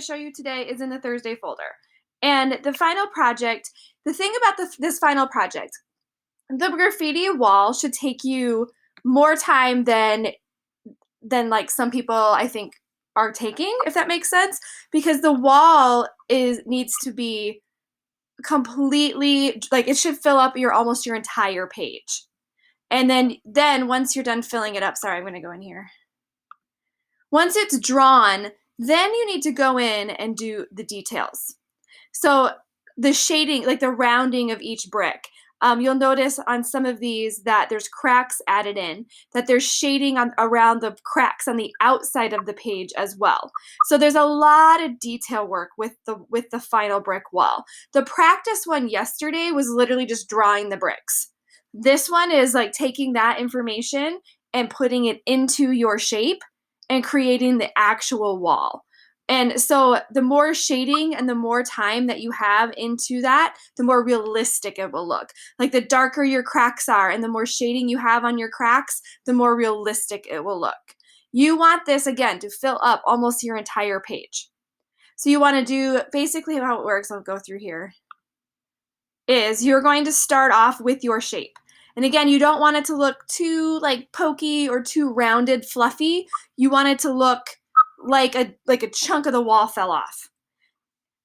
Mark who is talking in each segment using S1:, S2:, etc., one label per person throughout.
S1: show you today is in the Thursday folder. And the final project, the thing about this final project, the graffiti wall should take you more time than like some people I think are taking, if that makes sense, because the wall needs to be completely, like, it should fill up almost your entire page. And then once you're done filling it up, sorry, I'm going to go in here. Once it's drawn, then you need to go in and do the details. So the shading, like the rounding of each brick, you'll notice on some of these that there's cracks added in, that there's shading around the cracks on the outside of the page as well. So there's a lot of detail work with the final brick wall. The practice one yesterday was literally just drawing the bricks. This one is like taking that information and putting it into your shape and creating the actual wall. And so the more shading and the more time that you have into that, the more realistic it will look. Like the darker your cracks are and the more shading you have on your cracks, the more realistic it will look. You want this, again, to fill up almost your entire page. So you want to do, basically how it works, I'll go through here, is you're going to start off with your shape. And again, you don't want it to look too like pokey or too rounded, fluffy. You want it to look like a chunk of the wall fell off.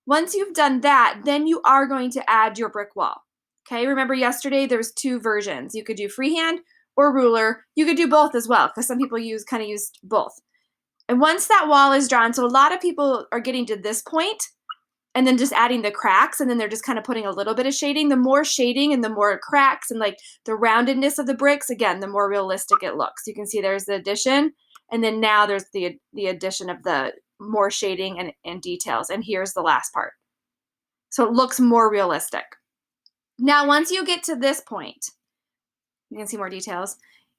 S1: Once you've done that, then you are going to add your brick wall. Okay, remember yesterday there was two versions. You could do freehand or ruler. You could do both as well, because some people kind of used both. And once that wall is drawn, so a lot of people are getting to this point and then just adding the cracks, and then they're just kind of putting a little bit of shading. The more shading and the more cracks and like the roundedness of the bricks, again, the more realistic it looks. You can see there's the addition, and then now there's the addition of the more shading and details. And here's the last part. So it looks more realistic. Now, once you get to this point, you can see more details.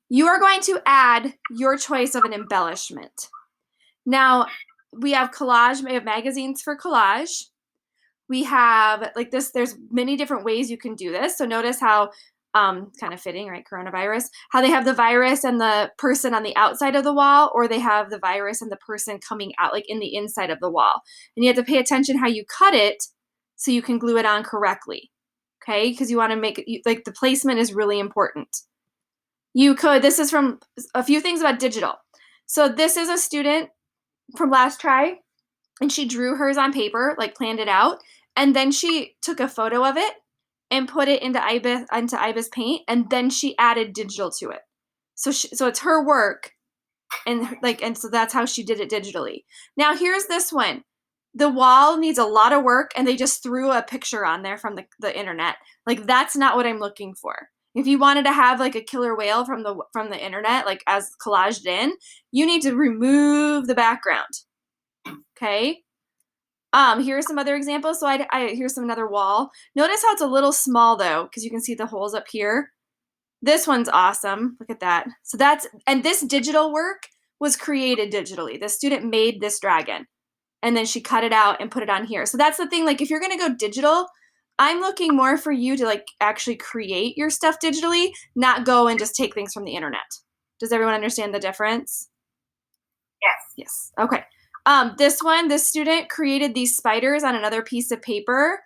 S1: You are going to add your choice of an embellishment. Now, we have collage, we have magazines for collage. We have like this, there's many different ways you can do this. So notice how, kind of fitting, right, coronavirus, how they have the virus and the person on the outside of the wall, or they have the virus and the person coming out like in the inside of the wall. And you have to pay attention how you cut it so you can glue it on correctly, okay? Because you want to make it, like the placement is really important. This is from a few things about digital. So this is a student from last try, and she drew hers on paper, like planned it out, and then she took a photo of it and put it into IBIS Paint, and then she added digital to it. So it's her work, and so that's how she did it digitally. Now here's this one. The wall needs a lot of work, and they just threw a picture on there from the internet. Like, that's not what I'm looking for. If you wanted to have like a killer whale from the internet, like as collaged in, you need to remove the background. Okay. Here's some other examples. So here's another wall. Notice how it's a little small though, because you can see the holes up here. This one's awesome. Look at that. So and this digital work was created digitally. The student made this dragon, and then she cut it out and put it on here. So that's the thing. Like, if you're going to go digital, I'm looking more for you to like actually create your stuff digitally, not go and just take things from the internet. Does everyone understand the difference?
S2: Yes.
S1: Yes. Okay. This student created these spiders on another piece of paper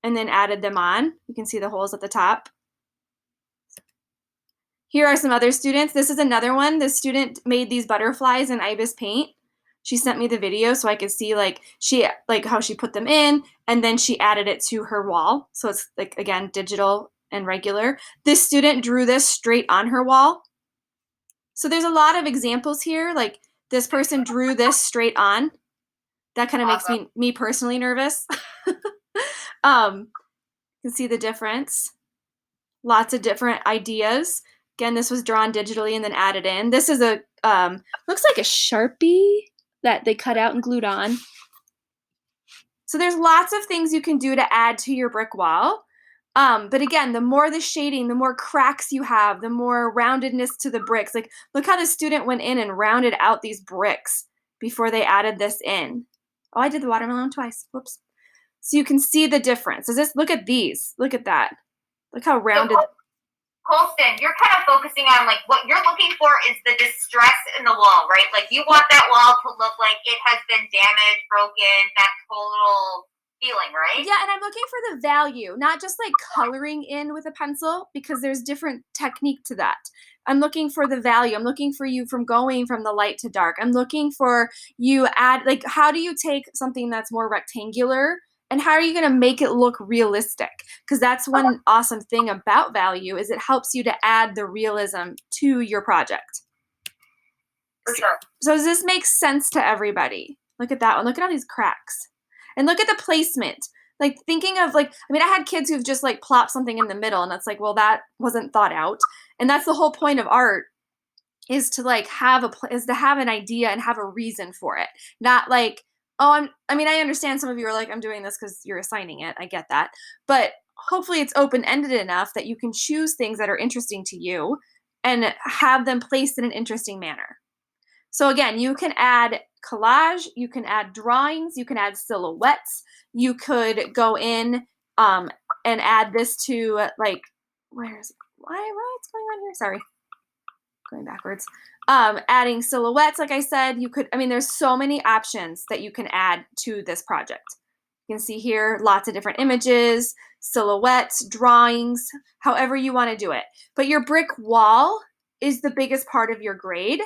S1: and then added them on. You can see the holes at the top. Here are some other students. This is another one. This student made these butterflies in IBIS Paint. She sent me the video so I could see how she put them in, and then she added it to her wall. So it's like, again, digital and regular. This student drew this straight on her wall. So there's a lot of examples here. Like, this person drew this straight on. That kind of makes me personally nervous. You can see the difference. Lots of different ideas. Again, this was drawn digitally and then added in. This is looks like a Sharpie that they cut out and glued on. So there's lots of things you can do to add to your brick wall. But again, the more the shading, the more cracks you have, the more roundedness to the bricks. Like, look how the student went in and rounded out these bricks before they added this in. Oh, I did the watermelon twice. Whoops. So you can see the difference. Look at these. Look at that. Look how rounded.
S2: Colston, you're kind of focusing on like what you're looking for is the distress in the wall, right? Like you want that wall to look like it has been damaged, broken, that total feeling, right?
S1: Yeah, and I'm looking for the value, not just like coloring in with a pencil, because there's different technique to that. I'm looking for the value. I'm looking for you from going from the light to dark. I'm looking for you add, like, how do you take something that's more rectangular and how are you going to make it look realistic? Because that's one awesome thing about value is it helps you to add the realism to your project.
S2: For sure.
S1: So does this make sense to everybody? Look at that one. Look at all these cracks. And look at the placement. Like thinking of like, I mean, I had kids who've just like plopped something in the middle and it's like, well, that wasn't thought out. And that's the whole point of art is to like have is to have an idea and have a reason for it. Not like, oh, I mean, I understand some of you are like, I'm doing this because you're assigning it. I get that. But hopefully it's open-ended enough that you can choose things that are interesting to you and have them placed in an interesting manner. So again, you can add collage, you can add drawings, you can add silhouettes, you could go in and add this to like, what's going on here? Sorry, going backwards. Adding silhouettes, like I said, you could, I mean, there's so many options that you can add to this project. You can see here lots of different images, silhouettes, drawings, however you want to do it. But your brick wall is the biggest part of your grade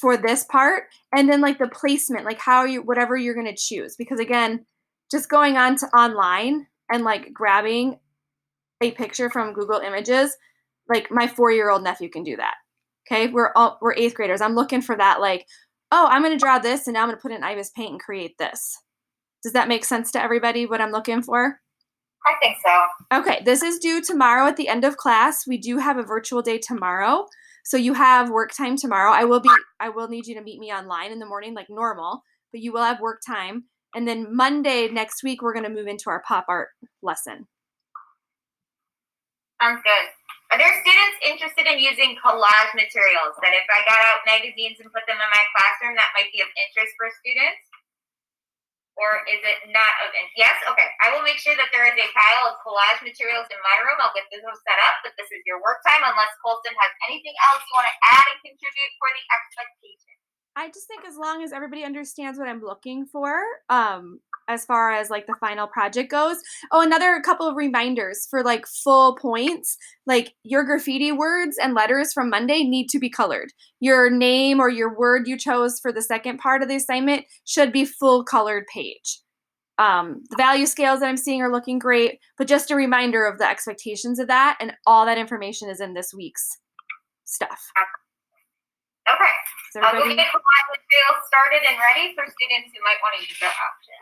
S1: for this part, and then like the placement, like how you, whatever you're going to choose, because again, just going on to online and like grabbing a picture from Google Images, like my 4-year-old nephew can do that. Okay, we're 8th graders. I'm looking for that, like, oh, I'm going to draw this and now I'm going to put it in IBIS Paint and create this. Does that make sense to everybody what I'm looking for?
S2: I think so.
S1: Okay, this is due tomorrow at the end of class. We do have a virtual day tomorrow. So you have work time tomorrow. I will need you to meet me online in the morning like normal, but you will have work time. And then Monday next week, we're going to move into our pop art lesson.
S2: Sounds good. Are there students interested in using collage materials that if I got out magazines and put them in my classroom, that might be of interest for students? Or is it not of interest? Yes? Okay. I will make sure that there is a pile of collage materials in my room. I'll get this set up, but this is your work time unless Colston has anything else you want to add and contribute for the expectation.
S1: I just think as long as everybody understands what I'm looking for, as far as like the final project goes. Oh, another couple of reminders for like full points, like your graffiti words and letters from Monday need to be colored. Your name or your word you chose for the second part of the assignment should be full colored page. The value scales that I'm seeing are looking great, but just a reminder of the expectations of that, and all that information is in this week's stuff.
S2: Okay. I'll go get collage materials started and ready for students who might want to use that option.